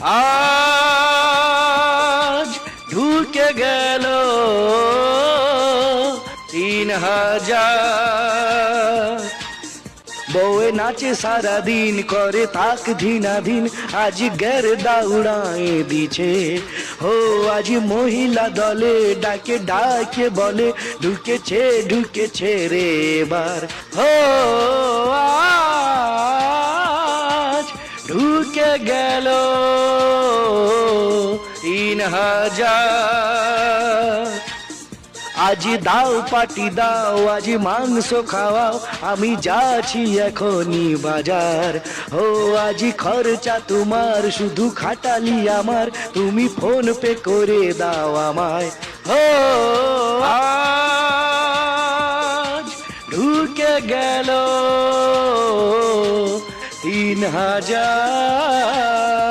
আজ ঢুকে গেল 3,000। বউয়ে নাচে সারাদিন করে তাক ধিনাধীন, আজ গেরদা উড়ায়ে দিছে। ও আজ মহিলা দলে ডাকে ডাকে বলে ঢুকেছে ঢুকেছে রে এবার। ও আজ ঢুকে গেল 3,000। আজ দাও পাটি দাও, আজ মাংস খাওয়াও, আমি যাচ্ছি এখনই বাজার। ও আজ খরচা তোমার, শুধু খাটালি আমার, তুমি ফোন পে করে দাও আমায়। ও আজ ঢুকে গেল 3,000।